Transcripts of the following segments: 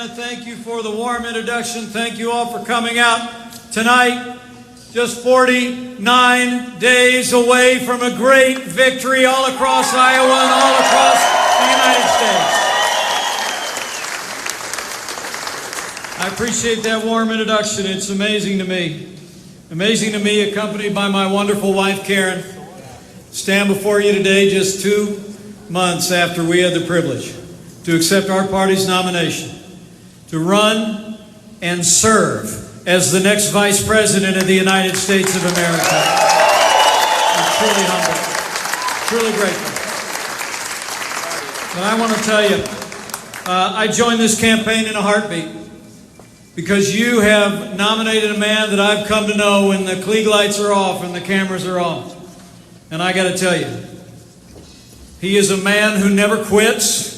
want to thank you for the warm introduction. Thank you all for coming out tonight. Just 49 days away from a great victory all across Iowa and all across the United States. I appreciate that warm introduction. It's amazing to me. Amazing to me, accompanied by my wonderful wife, Karen, stand before you today just 2 months after we had the privilege to accept our party's nomination to run and serve as the next Vice President of the United States of America. I'm truly humbled, truly grateful. But I want to tell you, I joined this campaign in a heartbeat because you have nominated a man that I've come to know when the Klieg lights are off and the cameras are off. And I got to tell you, he is a man who never quits,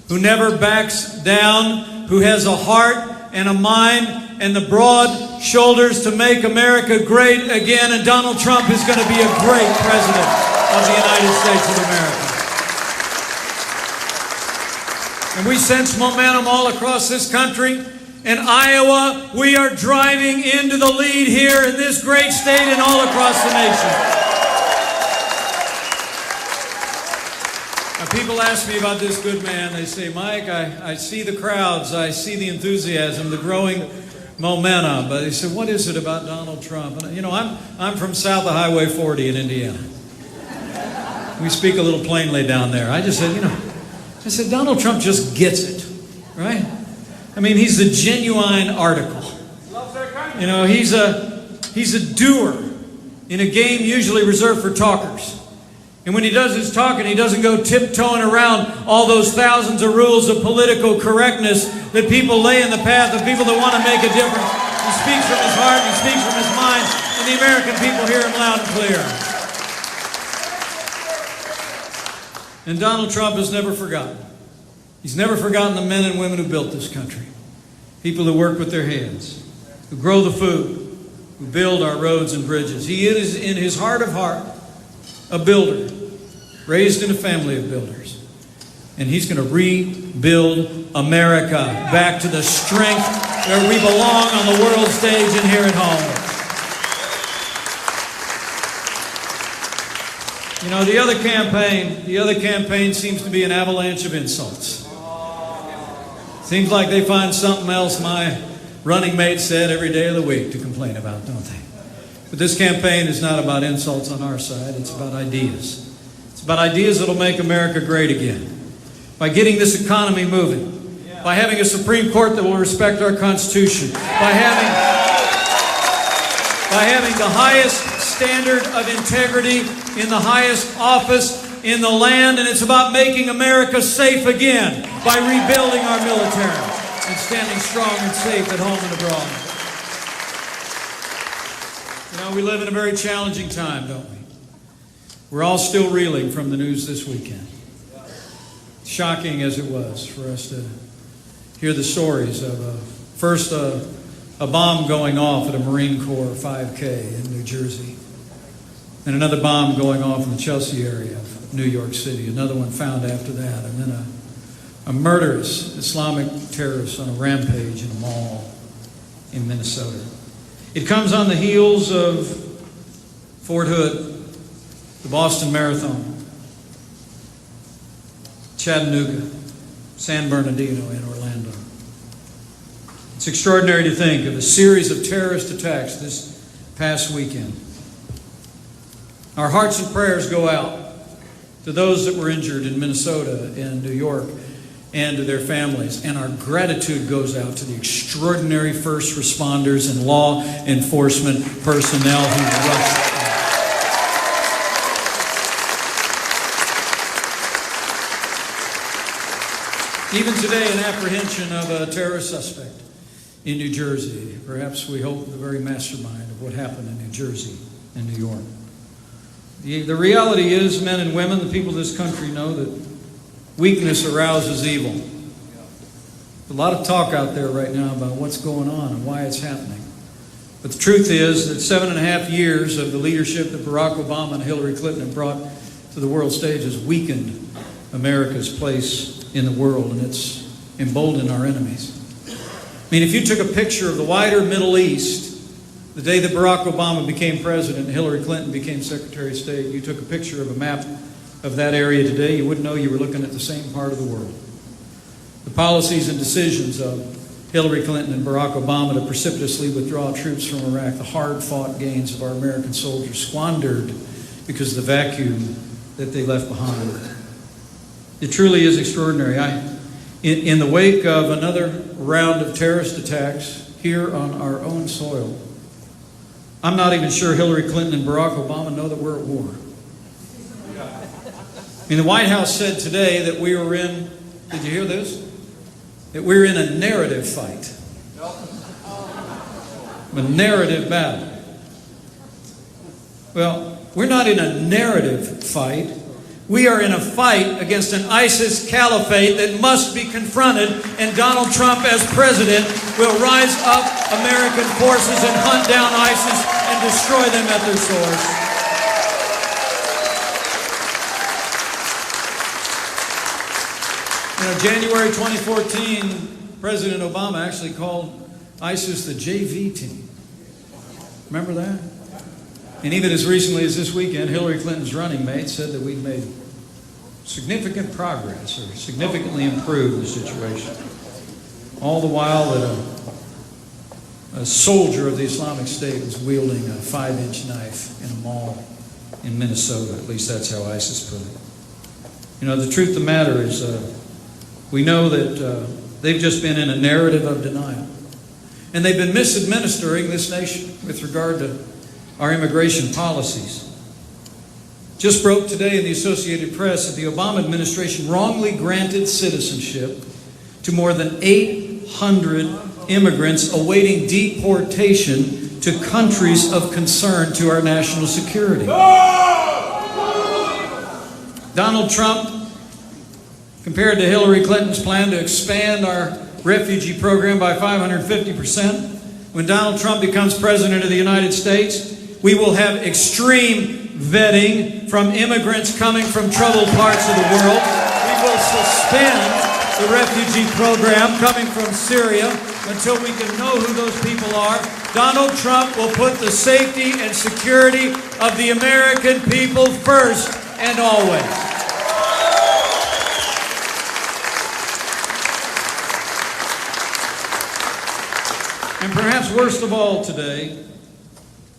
who never backs down, who has a heart and a mind and the broad shoulders to make America great again. And Donald Trump is going to be a great president of the United States of America. And we sense momentum all across this country. In Iowa, we are driving into the lead here in this great state and all across the nation. Now, people ask me about this good man. They say, Mike, I see the crowds, I see the enthusiasm, the growing momentum. But they said, what is it about Donald Trump? And, you know, I'm from south of Highway 40 in Indiana. We speak a little plainly down there. I just said, Donald Trump just gets it, right? I mean, he's the genuine article. You know, he's a doer in a game usually reserved for talkers. And when he does his talking, he doesn't go tiptoeing around all those thousands of rules of political correctness that people lay in the path of people that want to make a difference. He speaks from his heart, he speaks from his mind, and the American people hear him loud and clear. And Donald Trump has never forgotten. He's never forgotten the men and women who built this country. People who work with their hands, who grow the food, who build our roads and bridges. He is, in his heart of heart, a builder, raised in a family of builders. And he's going to rebuild America back to the strength where we belong on the world stage and here at home. You know, the other campaign seems to be an avalanche of insults. Seems like they find something else my running mate said every day of the week to complain about, don't they? But this campaign is not about insults on our side. It's about ideas. It's about ideas that will make America great again. By getting this economy moving. By having a Supreme Court that will respect our Constitution. By having the highest standard of integrity in the highest office in the land. And it's about making America safe again by rebuilding our military and standing strong and safe at home and abroad. You know, we live in a very challenging time, don't we? We're all still reeling from the news this weekend. Shocking as it was for us to hear the stories of first a bomb going off at a Marine Corps 5K in New Jersey, and another bomb going off in the Chelsea area of New York City, another one found after that, and then a murderous Islamic terrorist on a rampage in a mall in Minnesota. It comes on the heels of Fort Hood, the Boston Marathon, Chattanooga, San Bernardino, and Orlando. It's extraordinary to think of a series of terrorist attacks this past weekend. Our hearts and prayers go out to those that were injured in Minnesota and New York and to their families. And our gratitude goes out to the extraordinary first responders and law enforcement personnel who rushed. Even today, an apprehension of a terrorist suspect in New Jersey. Perhaps we hope the very mastermind of what happened in New Jersey and New York. The reality is, men and women, the people of this country know that weakness arouses evil. There's a lot of talk out there right now about what's going on and why it's happening. But the truth is that 7.5 years of the leadership that Barack Obama and Hillary Clinton have brought to the world stage has weakened America's place in the world, and it's emboldened our enemies. I mean, if you took a picture of the wider Middle East the day that Barack Obama became president and Hillary Clinton became Secretary of State, you took a picture of a map of that area today, you wouldn't know you were looking at the same part of the world. The policies and decisions of Hillary Clinton and Barack Obama to precipitously withdraw troops from Iraq, the hard-fought gains of our American soldiers squandered because of the vacuum that they left behind. It truly is extraordinary. In the wake of another round of terrorist attacks here on our own soil, I'm not even sure Hillary Clinton and Barack Obama know that we're at war. I mean, the White House said today that we were in, did you hear this? That we're in a narrative fight. A narrative battle. Well, we're not in a narrative fight. We are in a fight against an ISIS caliphate that must be confronted, and Donald Trump, as president, will rise up American forces and hunt down ISIS and destroy them at their source. You know, January 2014, President Obama actually called ISIS the JV team. Remember that? And even as recently as this weekend, Hillary Clinton's running mate said that we'd made significant progress or significantly improved the situation. All the while that a soldier of the Islamic State was wielding a 5-inch knife in a mall in Minnesota. At least that's how ISIS put it. You know, the truth of the matter is we know that they've just been in a narrative of denial. And they've been misadministering this nation with regard to our immigration policies. Just broke today in the Associated Press that the Obama administration wrongly granted citizenship to more than 800 immigrants awaiting deportation to countries of concern to our national security. Donald Trump, compared to Hillary Clinton's plan to expand our refugee program by 550%, when Donald Trump becomes president of the United States, we will have extreme vetting from immigrants coming from troubled parts of the world. We will suspend the refugee program coming from Syria until we can know who those people are. Donald Trump will put the safety and security of the American people first and always. And perhaps worst of all today,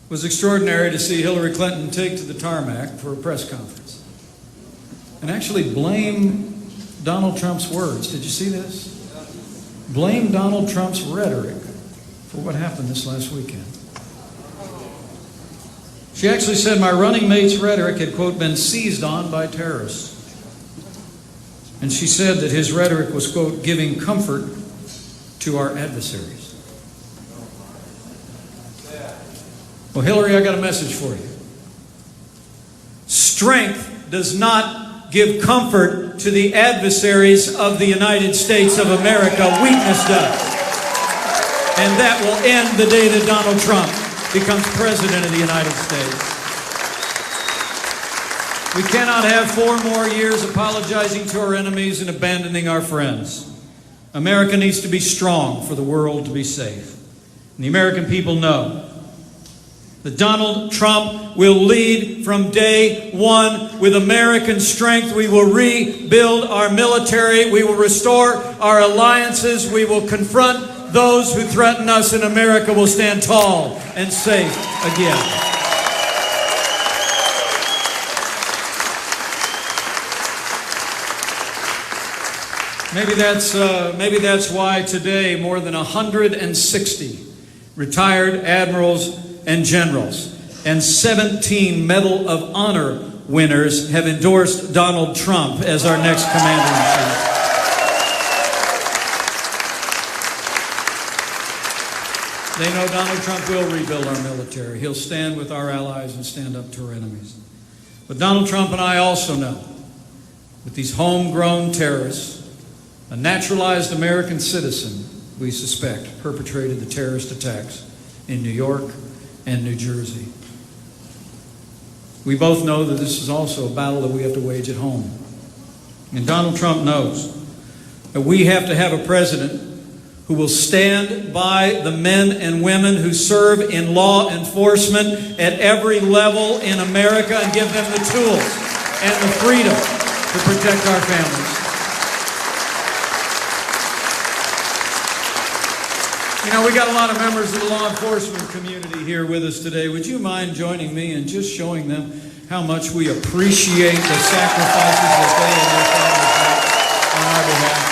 it was extraordinary to see Hillary Clinton take to the tarmac for a press conference and actually blame Donald Trump's words. Did you see this? Blame Donald Trump's rhetoric for what happened this last weekend. She actually said my running mate's rhetoric had, quote, been seized on by terrorists. And she said that his rhetoric was, quote, giving comfort to our adversaries. Well, Hillary, I got a message for you. Strength does not give comfort to the adversaries of the United States of America. Weakness does. And that will end the day that Donald Trump becomes president of the United States. We cannot have 4 more years apologizing to our enemies and abandoning our friends. America needs to be strong for the world to be safe. And the American people know that Donald Trump will lead from day one with American strength. We will rebuild our military. We will restore our alliances. We will confront those who threaten us, and America will stand tall and safe again. Maybe that's why today more than 160 retired admirals and generals and 17 Medal of Honor winners have endorsed Donald Trump as our next commander-in-chief. They know Donald Trump will rebuild our military. He'll stand with our allies and stand up to our enemies. But Donald Trump and I also know that these homegrown terrorists, a naturalized American citizen, we suspect, perpetrated the terrorist attacks in New York and New Jersey. We both know that this is also a battle that we have to wage at home. And Donald Trump knows that we have to have a president who will stand by the men and women who serve in law enforcement at every level in America and give them the tools and the freedom to protect our families. You know, we got a lot of members of the law enforcement community here with us today. Would you mind joining me in just showing them how much we appreciate the sacrifices that they and their families make on our behalf?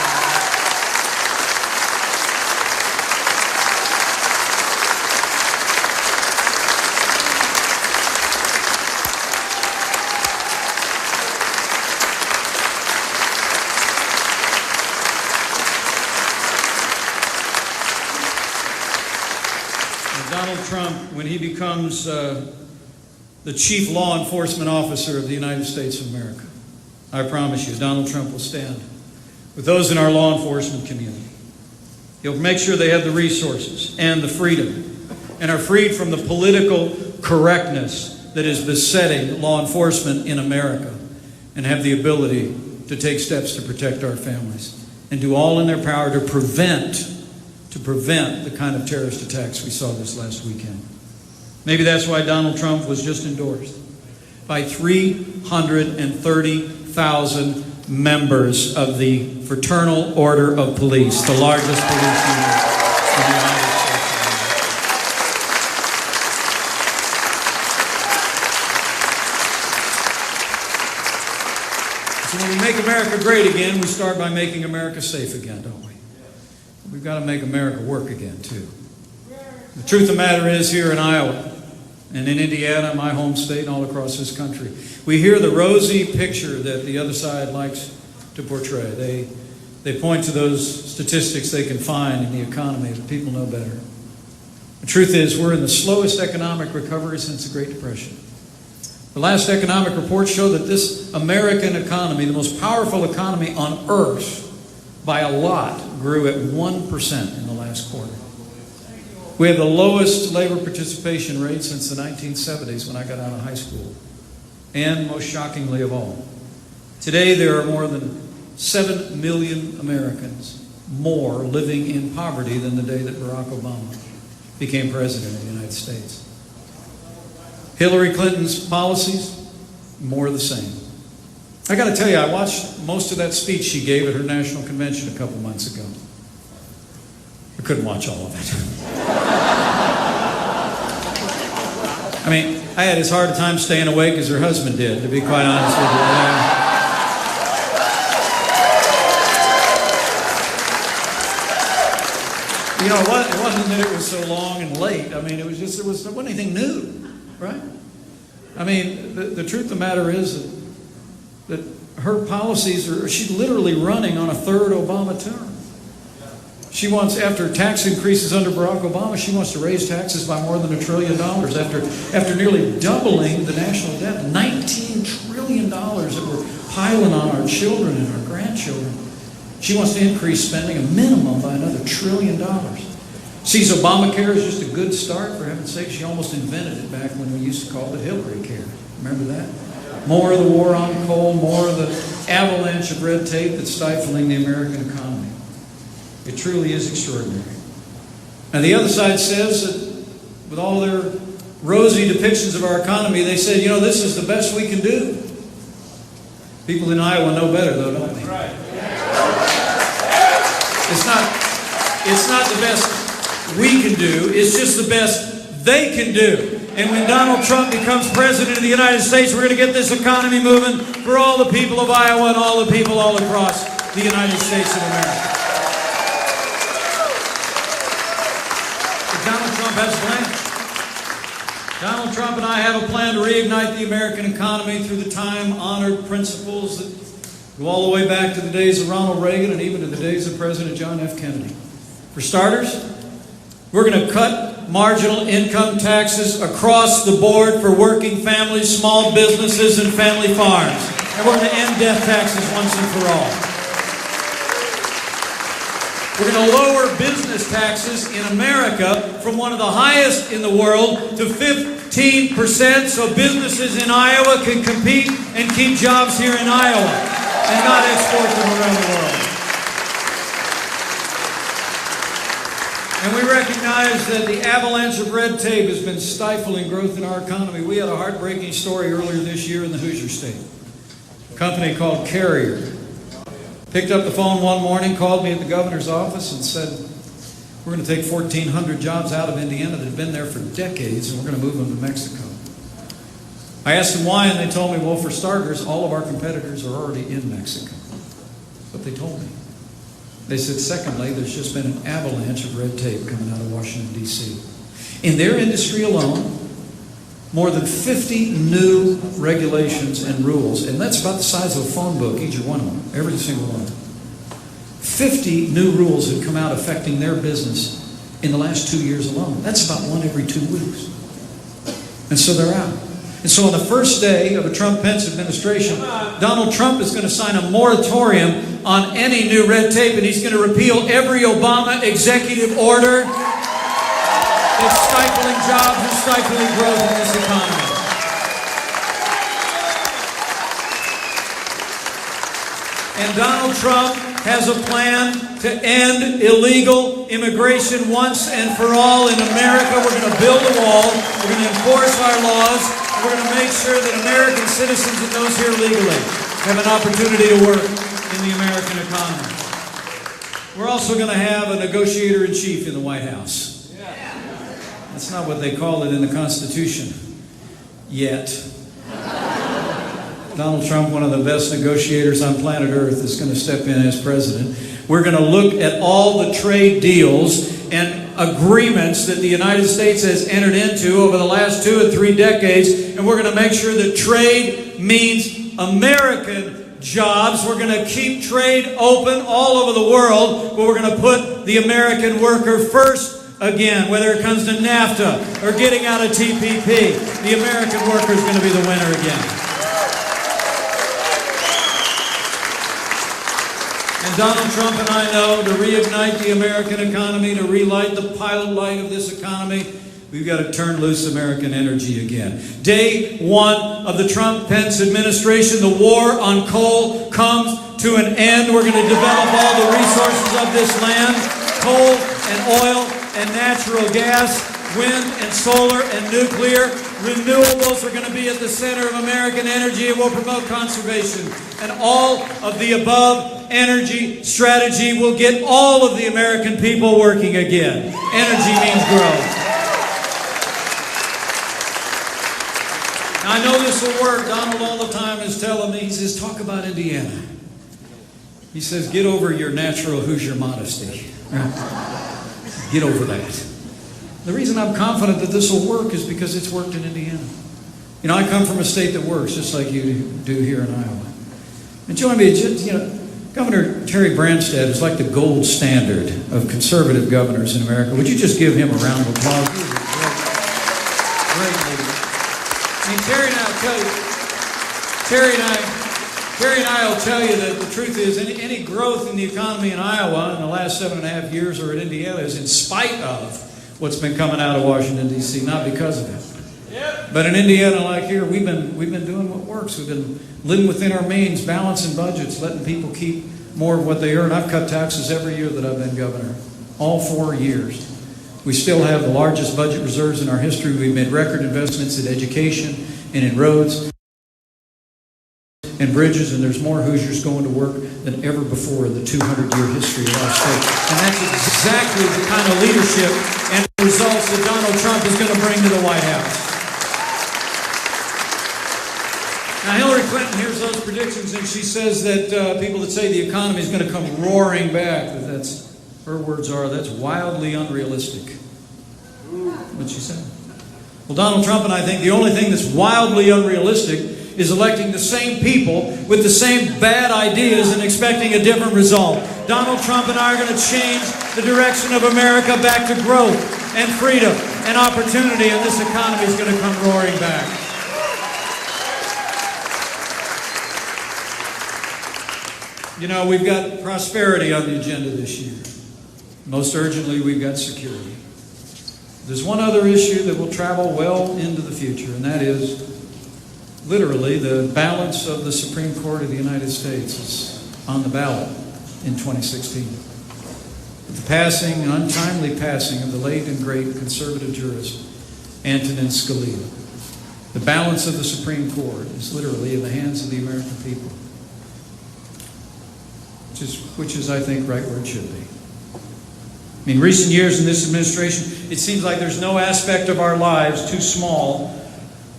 Donald Trump, when he becomes the chief law enforcement officer of the United States of America, I promise you, Donald Trump will stand with those in our law enforcement community. He'll make sure they have the resources and the freedom and are freed from the political correctness that is besetting law enforcement in America, and have the ability to take steps to protect our families and do all in their power to prevent the kind of terrorist attacks we saw this last weekend. Maybe that's why Donald Trump was just endorsed by 330,000 members of the Fraternal Order of Police, the largest police union in the United States. So when we make America great again, we start by making America safe again, don't we? We've got to make America work again, too. The truth of the matter is, here in Iowa and in Indiana, my home state, and all across this country, we hear the rosy picture that the other side likes to portray. They point to those statistics they can find in the economy, but people know better. The truth is, we're in the slowest economic recovery since the Great Depression. The last economic reports show that this American economy, the most powerful economy on earth, by a lot, grew at 1% in the last quarter. We have the lowest labor participation rate since the 1970s when I got out of high school. And most shockingly of all, today there are more than 7 million Americans more living in poverty than the day that Barack Obama became president of the United States. Hillary Clinton's policies, more of the same. I got to tell you, I watched most of that speech she gave at her national convention a couple months ago. I couldn't watch all of it. I mean, I had as hard a time staying awake as her husband did, to be quite honest with you. You know, it wasn't that it was so long and late. I mean, it was just, there wasn't anything new, right? I mean, the truth of the matter is that her policies she's literally running on a third Obama term. She wants, after tax increases under Barack Obama, she wants to raise taxes by more than $1 trillion after nearly doubling the national debt, $19 trillion that we're piling on our children and our grandchildren. She wants to increase spending a minimum by another $1 trillion. Sees Obamacare as just a good start. For heaven's sake, she almost invented it back when we used to call it Hillary Care. Remember that? More of the war on coal, more of the avalanche of red tape that's stifling the American economy. It truly is extraordinary. Now, the other side says that with all their rosy depictions of our economy, they said, you know, this is the best we can do. People in Iowa know better, though, don't they? Right. It's not the best we can do. It's just the best they can do. And when Donald Trump becomes president of the United States, we're going to get this economy moving for all the people of Iowa and all the people all across the United States of America. But Donald Trump has a plan. Donald Trump and I have a plan to reignite the American economy through the time-honored principles that go all the way back to the days of Ronald Reagan and even to the days of President John F. Kennedy. For starters, we're going to cut marginal income taxes across the board for working families, small businesses, and family farms. And we're going to end death taxes once and for all. We're going to lower business taxes in America from one of the highest in the world to 15%, so businesses in Iowa can compete and keep jobs here in Iowa and not export them around the world. recognize that the avalanche of red tape has been stifling growth in our economy. We had a heartbreaking story earlier this year in the Hoosier State. A company called Carrier picked up the phone one morning, called me at the governor's office and said, we're going to take 1,400 jobs out of Indiana that have been there for decades, and we're going to move them to Mexico. I asked them why, and they told me, well, for starters, all of our competitors are already in Mexico. That's what they told me. They said, secondly, there's just been an avalanche of red tape coming out of Washington, D.C. In their industry alone, more than 50 new regulations and rules, and that's about the size of a phone book, each one of them, every single one. 50 new rules have come out affecting their business in the last 2 years alone. That's about one every 2 weeks. And so they're out. And so on the first day of a Trump-Pence administration, Donald Trump is going to sign a moratorium on any new red tape, and he's going to repeal every Obama executive order that's stifling jobs and stifling growth in this economy. And Donald Trump has a plan to end illegal immigration once and for all in America. We're going to build a wall. We're going to enforce our laws. We're going to make sure that American citizens and those here legally have an opportunity to work in the American economy. We're also going to have a negotiator-in-chief in the White House. That's not what they call it in the Constitution yet. Donald Trump, one of the best negotiators on planet Earth, is going to step in as president. We're going to look at all the trade deals and agreements that the United States has entered into over the last 2 and 3 decades, and we're going to make sure that trade means American jobs. We're going to keep trade open all over the world, but we're going to put the American worker first again, whether it comes to NAFTA or getting out of TPP. The American worker is going to be the winner again. And Donald Trump and I know to reignite the American economy, to relight the pilot light of this economy, we've got to turn loose American energy again. Day one of the Trump-Pence administration, the war on coal comes to an end. We're going to develop all the resources of this land, coal and oil and natural gas, wind and solar and nuclear. Renewables are going to be at the center of American energy, and will promote conservation. And all of the above energy strategy will get all of the American people working again. Energy means growth. Now, I know this will work. Donald all the time is telling me, he says, talk about Indiana. He says, get over your natural Hoosier modesty. Get over that. The reason I'm confident that this will work is because it's worked in Indiana. You know, I come from a state that works, just like you do here in Iowa. And join me, you know, Governor Terry Branstad is like the gold standard of conservative governors in America. Would you just give him a round of applause? He was a great leader. I mean, Terry and I will tell you that the truth is any growth in the economy in Iowa in the last 7.5 years or in Indiana is in spite of what's been coming out of Washington, D.C., not because of it. Yep. But in Indiana, like here, we've been doing what works. We've been living within our means, balancing budgets, letting people keep more of what they earn. I've cut taxes every year that I've been governor, all 4 years. We still have the largest budget reserves in our history. We've made record investments in education and in roads and bridges, and there's more Hoosiers going to work than ever before in the 200-year history of our state. And that's exactly the kind of leadership and results that Donald Trump is going to bring to the White House. Now, Hillary Clinton hears those predictions, and she says that people that say the economy is going to come roaring back, that's, her words are, that's wildly unrealistic. What she said. Well, Donald Trump and I think the only thing that's wildly unrealistic is electing the same people with the same bad ideas and expecting a different result. Donald Trump and I are going to change the direction of America back to growth and freedom and opportunity, and this economy is going to come roaring back. You know, we've got prosperity on the agenda this year. Most urgently, we've got security. There's one other issue that will travel well into the future, and that is literally the balance of the Supreme Court of the United States is on the ballot in 2016. the passing, an untimely passing of the late and great conservative jurist Antonin Scalia. The balance of the Supreme Court is literally in the hands of the American people, which is, I think, right where it should be. In recent years in this administration, it seems like there's no aspect of our lives too small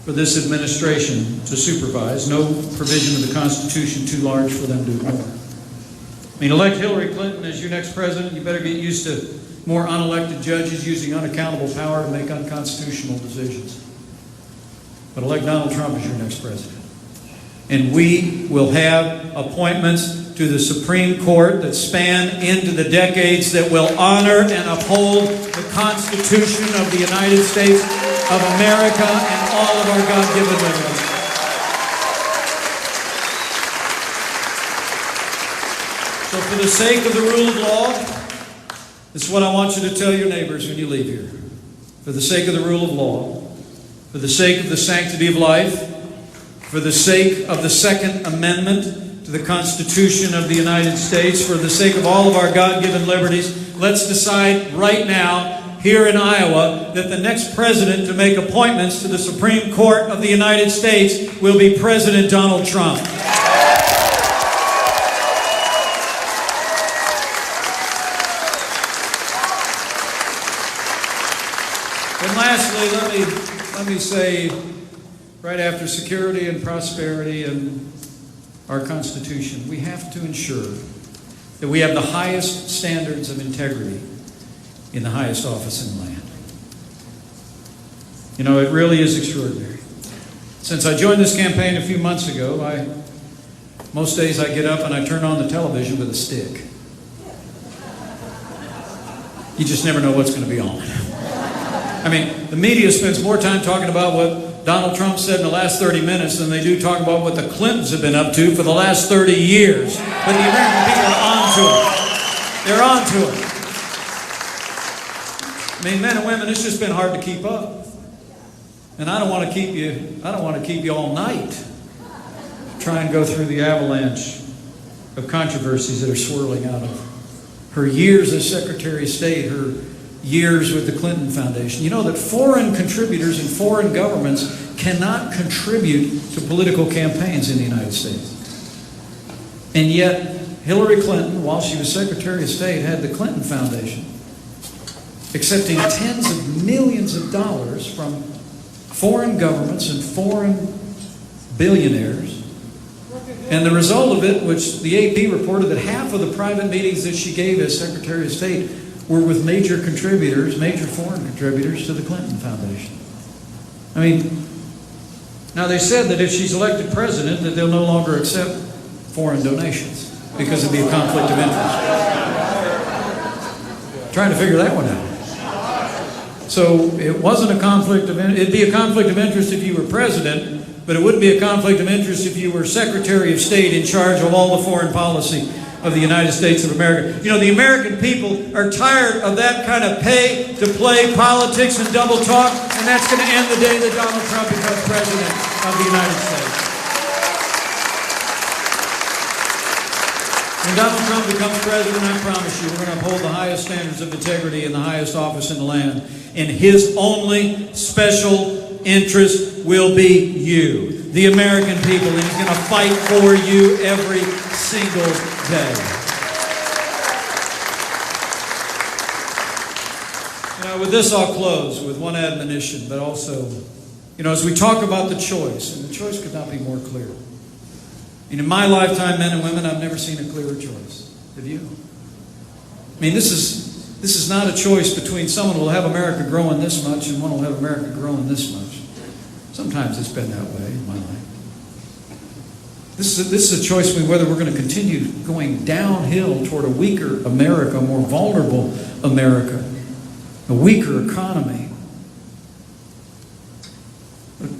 for this administration to supervise, no provision of the Constitution too large for them to ignore. Elect Hillary Clinton as your next president, you better get used to more unelected judges using unaccountable power to make unconstitutional decisions. But elect Donald Trump as your next president. And we will have appointments to the Supreme Court that span into the decades that will honor and uphold the Constitution of the United States of America and all of our God-given liberties. So for the sake of the rule of law, this is what I want you to tell your neighbors when you leave here. For the sake of the rule of law, for the sake of the sanctity of life, for the sake of the Second Amendment to the Constitution of the United States, for the sake of all of our God-given liberties, let's decide right now here in Iowa that the next president to make appointments to the Supreme Court of the United States will be President Donald Trump. And lastly, let me say, right after security and prosperity and our Constitution, we have to ensure that we have the highest standards of integrity in the highest office in the land. It really is extraordinary. Since I joined this campaign a few months ago, most days I get up and I turn on the television with a stick. You just never know what's going to be on. The media spends more time talking about what Donald Trump said in the last 30 minutes than they do talk about what the Clintons have been up to for the last 30 years. But the American people are on to it. They're on to it. Men and women, it's just been hard to keep up. And I don't want to keep you all night. Try and go through the avalanche of controversies that are swirling out of her years as Secretary of State, her years with the Clinton Foundation. You know that foreign contributors and foreign governments cannot contribute to political campaigns in the United States. And yet, Hillary Clinton, while she was Secretary of State, had the Clinton Foundation accepting tens of millions of dollars from foreign governments and foreign billionaires. And the result of it, which the AP reported that half of the private meetings that she gave as Secretary of State were with major foreign contributors to the Clinton Foundation. Now they said that if she's elected president, that they'll no longer accept foreign donations because it'd be a conflict of interest. Trying to figure that one out. So it wasn't a conflict of interest. It'd be a conflict of interest if you were president, but it wouldn't be a conflict of interest if you were Secretary of State in charge of all the foreign policy of the United States of America. The American people are tired of that kind of pay-to-play politics and double talk, and that's going to end the day that Donald Trump becomes president of the United States. When Donald Trump becomes president, I promise you, we're going to uphold the highest standards of integrity in the highest office in the land. And his only special interest will be you, the American people, and he's going to fight for you every single day. With this I'll close with one admonition, but also, as we talk about the choice, and the choice could not be more clear. In my lifetime, men and women, I've never seen a clearer choice. Have you? This is not a choice between someone who will have America growing this much and one who will have America growing this much. Sometimes it's been that way in my life. This is a choice between whether we're going to continue going downhill toward a weaker America, a more vulnerable America, a weaker economy,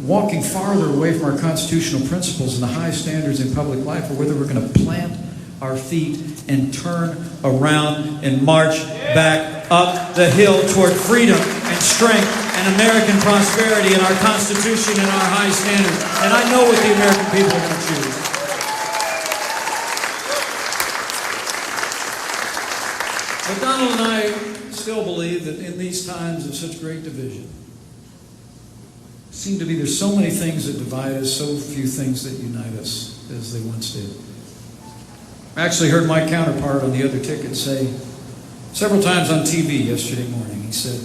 walking farther away from our constitutional principles and the high standards in public life, or whether we're going to plant our feet and turn around and march back up the hill toward freedom and strength and American prosperity and our Constitution and our high standards. And I know what the American people are going to choose. But Donald and I still believe that in these times of such great division, seem to be there's so many things that divide us, so few things that unite us as they once did. I actually heard my counterpart on the other ticket say several times on TV yesterday morning, he said,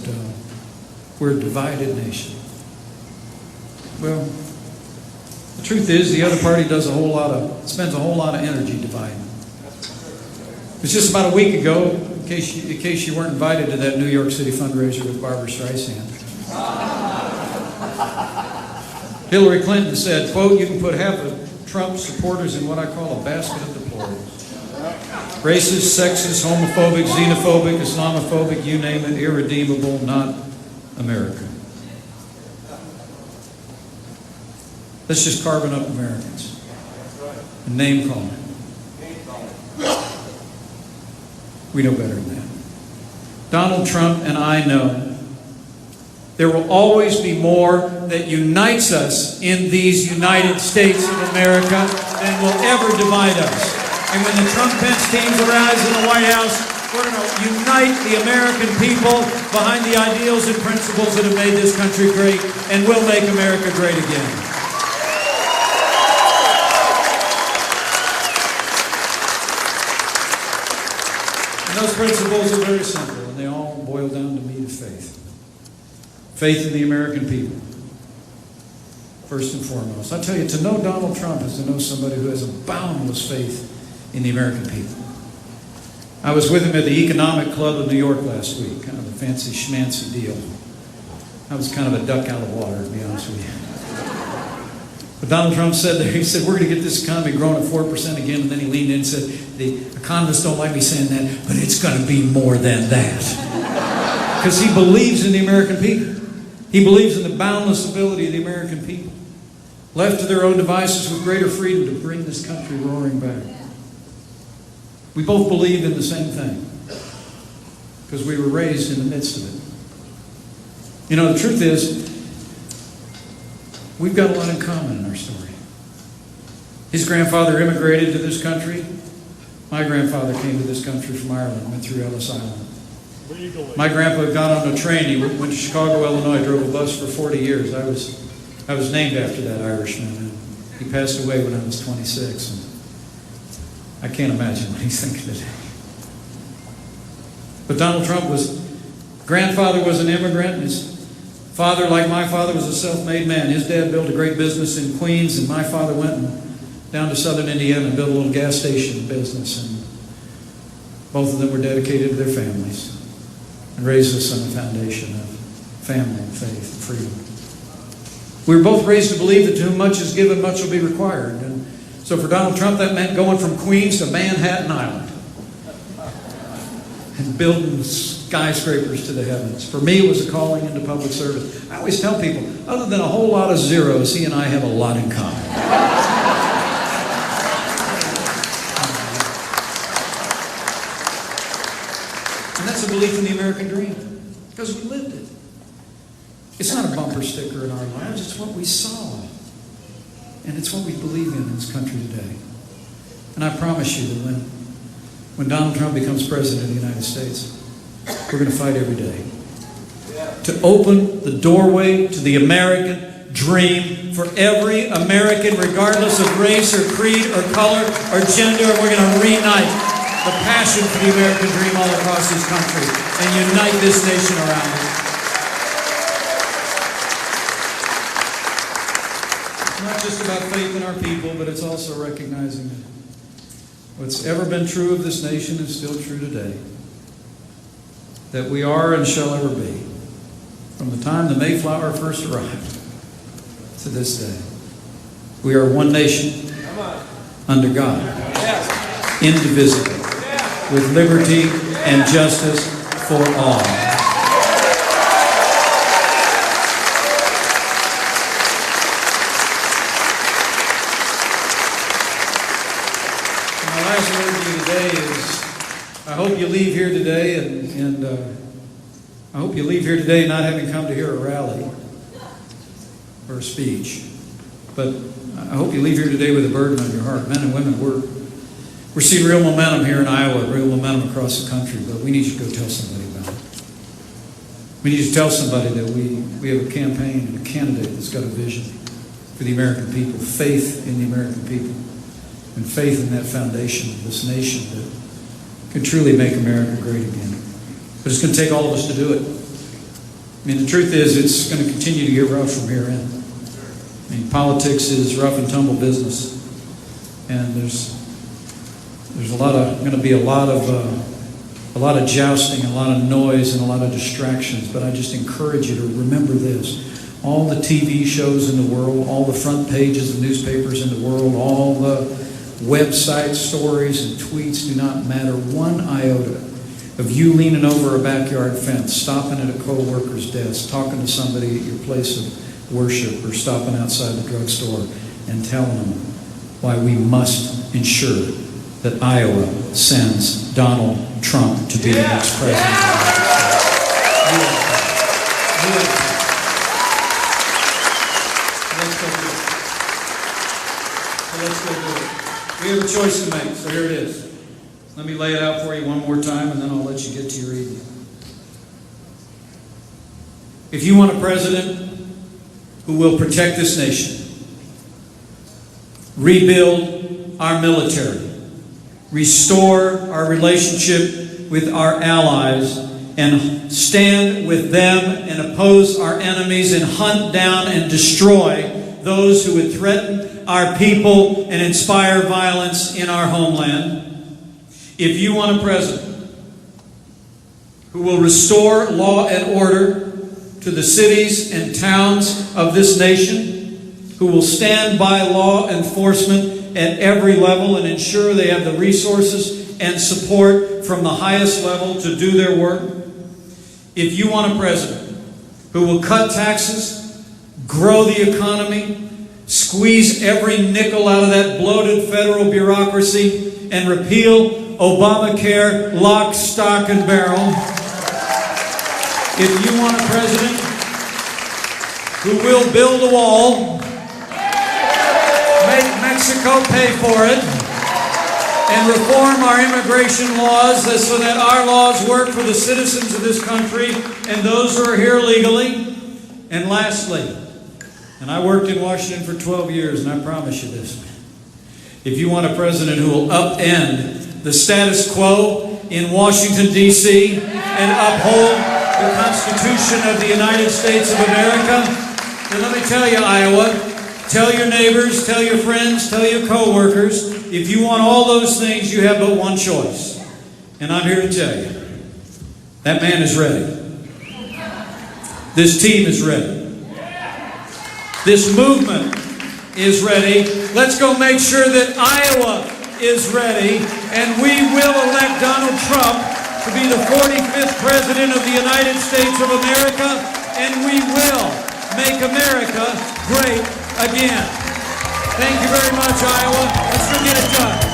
we're a divided nation. Well, the truth is the other party spends a whole lot of energy dividing. It was just about a week ago, in case you weren't invited to that New York City fundraiser with Barbara Streisand. Hillary Clinton said, quote, you can put half of Trump's supporters in what I call a basket of deplorables. Racist, sexist, homophobic, xenophobic, Islamophobic, you name it, irredeemable, not America. Let's just carving up Americans and name calling. We know better than that. Donald Trump and I know there will always be more that unites us in these United States of America than will ever divide us. And when the Trump-Pence teams arrive in the White House, we're going to unite the American people behind the ideals and principles that have made this country great and will make America great again. And those principles are very simple, and they all boil down to meat of faith. Faith in the American people, first and foremost. I tell you, to know Donald Trump is to know somebody who has a boundless faith in the American people. I was with him at the Economic Club of New York last week, kind of a fancy schmancy deal. I was kind of a duck out of water, to be honest with you. But Donald Trump said there, he said, we're going to get this economy growing at 4% again, and then he leaned in and said, the economists don't like me saying that, but it's going to be more than that. Because he believes in the American people. He believes in the boundless ability of the American people, left to their own devices with greater freedom to bring this country roaring back. We both believe in the same thing because we were raised in the midst of it. You know, the truth is, we've got a lot in common in our story. His grandfather immigrated to this country. My grandfather came to this country from Ireland, went through Ellis Island. My grandpa got on a train. He went to Chicago, Illinois, drove a bus for 40 years. I was named after that Irishman. And he passed away when I was 26. And I can't imagine what he's thinking today. But Donald Trump's grandfather was an immigrant. His father, like my father, was a self-made man. His dad built a great business in Queens, and my father went down to southern Indiana and built a little gas station business. And both of them were dedicated to their families and raised us on a foundation of family and faith and freedom. We were both raised to believe that to whom much is given, much will be required. And so for Donald Trump, that meant going from Queens to Manhattan Island and building skyscrapers to the heavens. For me, it was a calling into public service. I always tell people, other than a whole lot of zeros, he and I have a lot in common. And that's a belief in the American dream, because we lived it. It's not a bumper sticker in our lives, it's what we saw. And it's what we believe in this country today. And I promise you that when Donald Trump becomes president of the United States, we're going to fight every day to open the doorway to the American dream for every American, regardless of race or creed or color or gender. And we're going to reunite the passion for the American dream all across this country and unite this nation around it. It's not just about faith in our people, but it's also recognizing that what's ever been true of this nation is still true today. That we are and shall ever be, from the time the Mayflower first arrived to this day. We are one nation under God, indivisible, with liberty and justice for all. My last word to you today is, I hope you leave here today and I hope you leave here today not having come to hear a rally or a speech, but I hope you leave here today with a burden on your heart. Men and women, We're seeing real momentum here in Iowa, real momentum across the country, but we need you to go tell somebody about it. We need to tell somebody that we have a campaign and a candidate that's got a vision for the American people, faith in the American people, and faith in that foundation of this nation that can truly make America great again. But it's going to take all of us to do it. I mean, the truth is, it's going to continue to get rough from here in. I mean, politics is rough and tumble business, and there's going to be a lot of jousting, a lot of noise, and a lot of distractions. But I just encourage you to remember this: all the TV shows in the world, all the front pages of newspapers in the world, all the website stories and tweets do not matter one iota of you leaning over a backyard fence, stopping at a co-worker's desk, talking to somebody at your place of worship, or stopping outside the drugstore and telling them why we must ensure that Iowa sends Donald Trump to be the next president. Let's go do it. We have a choice to make, so here it is. Let me lay it out for you one more time, and then I'll let you get to your evening. If you want a president who will protect this nation, rebuild our military, restore our relationship with our allies, and stand with them and oppose our enemies and hunt down and destroy those who would threaten our people and inspire violence in our homeland. If you want a president who will restore law and order to the cities and towns of this nation, who will stand by law enforcement at every level and ensure they have the resources and support from the highest level to do their work, if you want a president who will cut taxes, grow the economy, squeeze every nickel out of that bloated federal bureaucracy, and repeal Obamacare lock, stock, and barrel. If you want a president who will build a wall, make Mexico pay for it, and reform our immigration laws so that our laws work for the citizens of this country and those who are here legally. And lastly, and I worked in Washington for 12 years, and I promise you this, if you want a president who will upend the status quo in Washington, D.C., and uphold the Constitution of the United States of America, then let me tell you, Iowa, tell your neighbors, tell your friends, tell your co-workers, if you want all those things, you have but one choice. And I'm here to tell you, that man is ready. This team is ready. This movement is ready. Let's go make sure that Iowa is ready, and we will elect Donald Trump to be the 45th President of the United States of America, and we will make America great again. Thank you very much, Iowa. Let's go get it done.